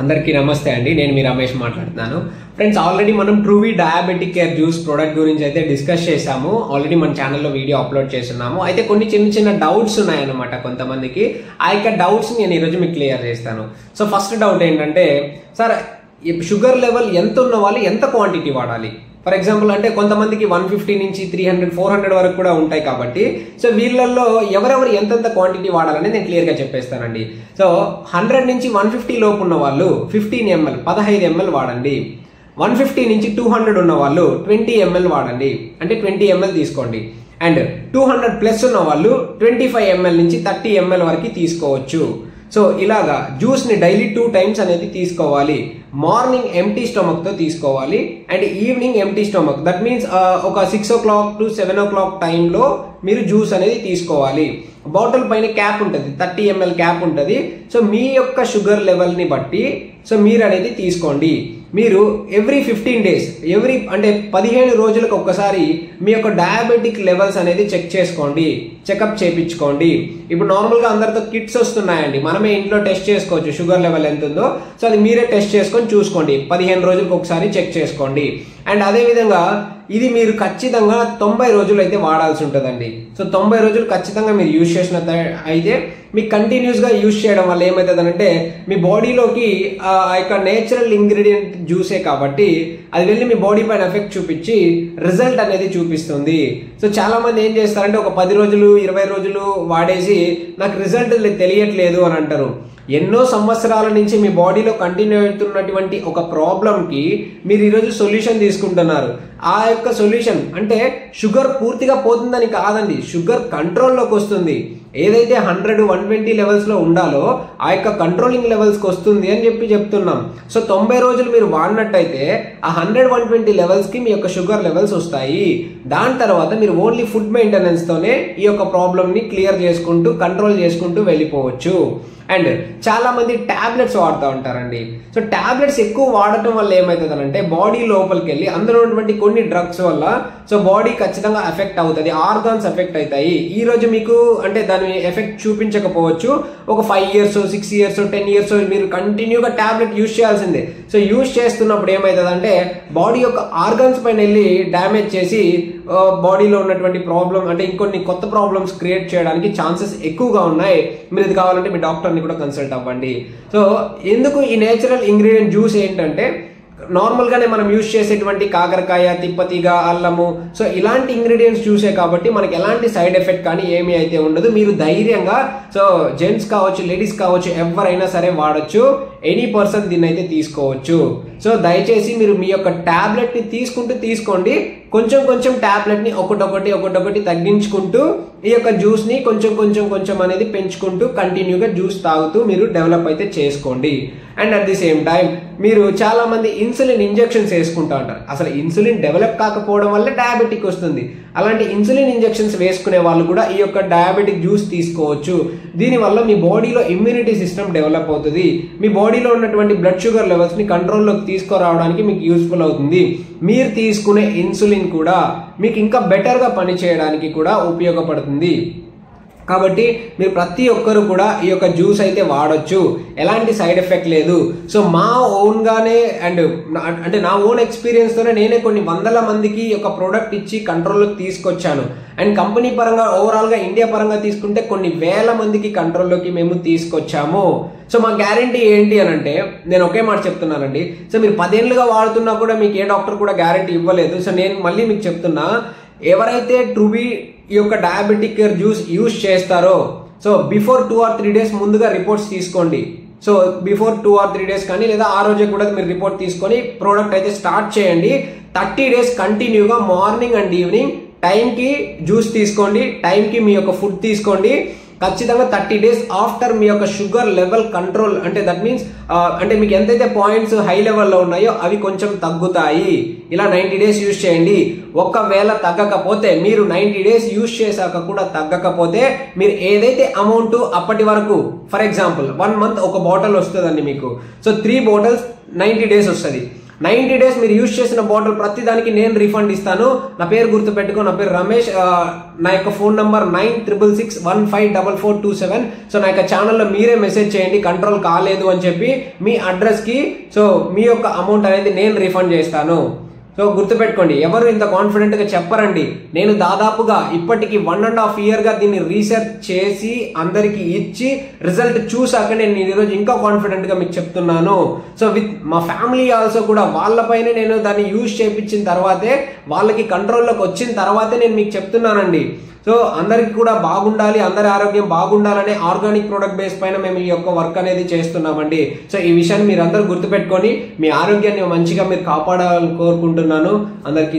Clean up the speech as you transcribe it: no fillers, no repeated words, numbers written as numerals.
అందరికీ నమస్తే అండి. నేను మీ రమేష్ మాట్లాడుతున్నాను. ఫ్రెండ్స్, ఆల్రెడీ మనం ట్రూవీ డయాబెటిక్ కేర్ జ్యూస్ ప్రోడక్ట్ గురించి అయితే డిస్కస్ చేసాము. ఆల్రెడీ మన ఛానల్లో వీడియో అప్లోడ్ చేస్తున్నాము. అయితే కొన్ని చిన్న డౌట్స్ ఉన్నాయన్నమాట కొంతమందికి. ఆ యొక్క డౌట్స్ నేను ఈరోజు మీకు క్లియర్ చేస్తాను. సో ఫస్ట్ డౌట్ ఏంటంటే, సార్ షుగర్ లెవెల్ ఎంత ఉన్న వాళ్ళు ఎంత క్వాంటిటీ వాడాలి? ఫర్ ఎగ్జాంపుల్ అంటే కొంతమందికి 150 నుంచి 300, 400 వరకు కూడా ఉంటాయి కాబట్టి, సో వీళ్ళల్లో ఎవరెవరు ఎంతెంత క్వాంటిటీ వాడాలని నేను క్లియర్గా చెప్పేస్తానండి. సో 100 నుంచి 150 లోపు ఉన్న వాళ్ళు 15 ml 15 ml వాడండి. 150 నుంచి 200 ఉన్న వాళ్ళు 20 ml వాడండి, అంటే 20 ml తీసుకోండి. అండ్ 200 ప్లస్ ఉన్న వాళ్ళు 25 ml నుంచి 30 ml వరకు తీసుకోవచ్చు. సో ఇలాగా జ్యూస్ని డైలీ 2 టైమ్స్ అనేది తీసుకోవాలి. మార్నింగ్ ఎంటీ స్టమక్తో తీసుకోవాలి and evening empty stomach. That means ఒక 6 o'clock to 7 o'clock టైంలో మీరు జ్యూస్ అనేది తీసుకోవాలి. బాటిల్ పైన క్యాప్ ఉంటుంది, 30 ml క్యాప్ ఉంటుంది. సో మీ యొక్క షుగర్ లెవెల్ని బట్టి సో మీరు అనేది తీసుకోండి. మీరు ఎవ్రీ 15 days అంటే 15 రోజులకు ఒక్కసారి మీ యొక్క డయాబెటిక్ లెవెల్స్ అనేది చెక్ చేసుకోండి, చెకప్ చేయించుకోండి. ఇప్పుడు నార్మల్గా అందరితో కిట్స్ వస్తున్నాయండి, మనమే ఇంట్లో టెస్ట్ చేసుకోవచ్చు షుగర్ లెవెల్ ఎంత ఉందో. సో అది మీరే టెస్ట్ చేసుకొని చూసుకోండి, 15 రోజులకు ఒకసారి చెక్ చేసుకోండి. అండ్ అదేవిధంగా ఇది మీరు ఖచ్చితంగా 90 రోజులు అయితే వాడాల్సి ఉంటుందండి. సో 90 రోజులు ఖచ్చితంగా మీరు యూజ్ చేసిన అయితే మీకు కంటిన్యూస్గా యూజ్ చేయడం వల్ల ఏమవుతుందనంటే మీ బాడీలోకి ఆ యొక్క నేచురల్ ఇంగ్రీడియంట్ జ్యూసే కాబట్టి అది వెళ్ళి మీ బాడీ పైన ఎఫెక్ట్ చూపించి రిజల్ట్ అనేది చూపిస్తుంది. సో చాలా మంది ఏం చేస్తారంటే ఒక 10 రోజులు 20 రోజులు వాడేసి నాకు రిజల్ట్ తెలియట్లేదు అని అంటారు. ఎన్నో సంవత్సరాల నుంచి మీ బాడీలో కంటిన్యూ అవుతున్నటువంటి ఒక ప్రాబ్లంకి మీరు ఈరోజు సొల్యూషన్ తీసుకుంటున్నారు. ఆ యొక్క సొల్యూషన్ అంటే షుగర్ పూర్తిగా పోతుందని కాదండి, షుగర్ కంట్రోల్లోకి వస్తుంది. ఏదైతే 100, 120 లెవెల్స్లో ఉండాలో ఆ యొక్క కంట్రోలింగ్ లెవెల్స్కి వస్తుంది అని చెప్తున్నాం. సో 90 రోజులు మీరు వాడినట్టయితే ఆ 100, 120 లెవెల్స్కి మీ యొక్క షుగర్ లెవెల్స్ వస్తాయి. దాని తర్వాత మీరు ఓన్లీ ఫుడ్ మెయింటెనెన్స్తోనే ఈ యొక్క ప్రాబ్లమ్ని క్లియర్ చేసుకుంటూ కంట్రోల్ చేసుకుంటూ వెళ్ళిపోవచ్చు. అండ్ చాలా మంది టాబ్లెట్స్ వాడుతూ ఉంటారండి. సో టాబ్లెట్స్ ఎక్కువ వాడటం వల్ల ఏమవుతుందంటే బాడీ లోపలికి వెళ్ళి అందులో ఉన్నటువంటి కొన్ని డ్రగ్స్ వల్ల సో బాడీ ఖచ్చితంగా ఎఫెక్ట్ అవుతుంది, ఆర్గాన్స్ ఎఫెక్ట్ అవుతాయి. ఈ రోజు మీకు అంటే దాని ఎఫెక్ట్ చూపించకపోవచ్చు, ఒక 5 years, 6 years, 10 years మీరు కంటిన్యూగా టాబ్లెట్ యూజ్ చేయాల్సిందే. సో యూజ్ చేస్తున్నప్పుడు ఏమవుతుందంటే బాడీ యొక్క ఆర్గాన్స్ పైన వెళ్ళి డ్యామేజ్ చేసి బాడీలో ఉన్నటువంటి ప్రాబ్లం అంటే ఇంకొన్ని కొత్త ప్రాబ్లమ్స్ క్రియేట్ చేయడానికి ఛాన్సెస్ ఎక్కువగా ఉన్నాయి. మీరు ఇది కావాలంటే మీ డాక్టర్ని కూడా కన్సల్ట్ అవ్వండి. సో ఎందుకు ఈ నేచురల్ ఇంగ్రీడియంట్ జ్యూస్ ఏంటంటే నార్మల్గానే మనం యూజ్ చేసేటువంటి కాకరకాయ, తిప్పతీగ, అల్లము, సో ఇలాంటి ఇంగ్రీడియంట్స్ చూసే కాబట్టి మనకి ఎలాంటి సైడ్ ఎఫెక్ట్ కానీ ఏమీ అయితే ఉండదు. మీరు ధైర్యంగా సో జెంట్స్ కావచ్చు, లేడీస్ కావచ్చు, ఎవరైనా సరే వాడచ్చు. ఎనీ పర్సన్ దీన్ని అయితే తీసుకోవచ్చు. సో దయచేసి మీరు మీ యొక్క ట్యాబ్లెట్ని తీసుకోండి. కొంచెం ట్యాబ్లెట్ని ఒకటొకటి తగ్గించుకుంటూ ఈ యొక్క జ్యూస్ని కొంచెం అనేది పెంచుకుంటూ కంటిన్యూగా జ్యూస్ తాగుతూ మీరు డెవలప్ అయితే చేసుకోండి. And at the same time మీరు చాలా మంది ఇన్సులిన్ ఇంజెక్షన్స్ వేసుకుంటూ ఉంటారు. అసలు ఇన్సులిన్ డెవలప్ కాకపోవడం వల్ల డయాబెటిక్ వస్తుంది. అలాంటి ఇన్సులిన్ ఇంజెక్షన్స్ వేసుకునే వాళ్ళు కూడా ఈ యొక్క డయాబెటిక్ జ్యూస్ తీసుకోవచ్చు. దీనివల్ల మీ బాడీలో ఇమ్యూనిటీ సిస్టమ్ డెవలప్ అవుతుంది. మీ బాడీలో ఉన్నటువంటి బ్లడ్ షుగర్ లెవెల్స్ని కంట్రోల్లోకి తీసుకురావడానికి మీకు యూస్ఫుల్ అవుతుంది. మీరు తీసుకునే ఇన్సులిన్ కూడా మీకు ఇంకా బెటర్గా పనిచేయడానికి కూడా ఉపయోగపడుతుంది. కాబట్టి మీరు ప్రతి ఒక్కరు కూడా ఈ యొక్క జ్యూస్ అయితే వాడొచ్చు, ఎలాంటి సైడ్ ఎఫెక్ట్ లేదు. సో మా ఓన్గానే అంటే నా ఓన్ ఎక్స్పీరియన్స్తోనే నేనే కొన్ని 100 మందికి ఈ యొక్క ప్రోడక్ట్ ఇచ్చి కంట్రోల్లోకి తీసుకొచ్చాను. అండ్ కంపెనీ పరంగా ఓవరాల్గా ఇండియా పరంగా తీసుకుంటే కొన్ని 1000 మందికి కంట్రోల్లోకి మేము తీసుకొచ్చాము. సో మా గ్యారంటీ ఏంటి అని అంటే నేను ఒకే మాట చెప్తున్నానండి. సో మీరు 10 ఏళ్ళుగా వాడుతున్నా కూడా మీకు ఏ డాక్టర్ కూడా గ్యారంటీ ఇవ్వలేదు. సో నేను మళ్ళీ మీకు చెప్తున్నా, ఎవరైతే ట్రూవీ ఈ యొక్క డయాబెటిక్ కేర్ జ్యూస్ యూజ్ చేస్తారో సో బిఫోర్ 2 or 3 days ముందుగా రిపోర్ట్స్ తీసుకోండి. సో బిఫోర్ 2 or 3 days కానీ లేదా ఆ రోజే కూడా మీరు రిపోర్ట్ తీసుకొని ప్రోడక్ట్ అయితే స్టార్ట్ చేయండి. 30 days కంటిన్యూగా మార్నింగ్ అండ్ ఈవినింగ్ టైంకి జ్యూస్ తీసుకోండి, టైంకి మీ యొక్క ఫుడ్ తీసుకోండి. ఖచ్చితంగా 30 days ఆఫ్టర్ మీ యొక్క షుగర్ లెవెల్ కంట్రోల్ అంటే దట్ మీన్స్ అంటే మీకు ఎంతైతే పాయింట్స్ హై లెవెల్లో ఉన్నాయో అవి కొంచెం తగ్గుతాయి. ఇలా 90 days యూజ్ చేయండి. ఒకవేళ తగ్గకపోతే మీరు 90 days యూజ్ చేశాక కూడా తగ్గకపోతే మీరు ఏదైతే అమౌంట్ అప్పటి వరకు ఫర్ ఎగ్జాంపుల్ 1 month ఒక బాటిల్ వస్తుందండి మీకు. సో 3 bottles 90 days వస్తుంది. 90 days మీరు యూజ్ చేసిన బాటిల్ ప్రతి దానికి నేను రీఫండ్ ఇస్తాను. నా పేరు గుర్తుపెట్టుకో, నా పేరు రమేష్. నా యొక్క ఫోన్ నంబర్ 9666154427. సో నా యొక్క ఛానల్లో మీరే మెసేజ్ చేయండి కంట్రోల్ కాలేదు అని చెప్పి మీ అడ్రస్ కి. సో మీ యొక్క అమౌంట్ అనేది నేను రీఫండ్ చేస్తాను. సో గుర్తుపెట్టుకోండి, ఎవరు ఇంత కాన్ఫిడెంట్ గా చెప్పరండి. నేను దాదాపుగా ఇప్పటికి 1.5 year గా దీన్ని రీసెర్చ్ చేసి అందరికి ఇచ్చి రిజల్ట్ చూసాక నేను ఈరోజు ఇంకా కాన్ఫిడెంట్ గా మీకు చెప్తున్నాను. సో విత్ మా ఫ్యామిలీ ఆల్సో కూడా వాళ్ళపైనే నేను దాన్ని యూజ్ చేయించిన తర్వాతే, వాళ్ళకి కంట్రోల్లోకి వచ్చిన తర్వాతే నేను మీకు చెప్తున్నానండి. సో అందరికి కూడా బాగుండాలి, అందరి ఆరోగ్యం బాగుండాలనే ఆర్గానిక్ ప్రోడక్ట్ బేస్ పైన మేము ఈ యొక్క వర్క్ అనేది చేస్తున్నామండి. సో ఈ విషయాన్ని మీరు అందరూ గుర్తుపెట్టుకొని మీ ఆరోగ్యాన్ని మంచిగా మీరు కాపాడాలని కోరుకుంటున్నాను అందరికి.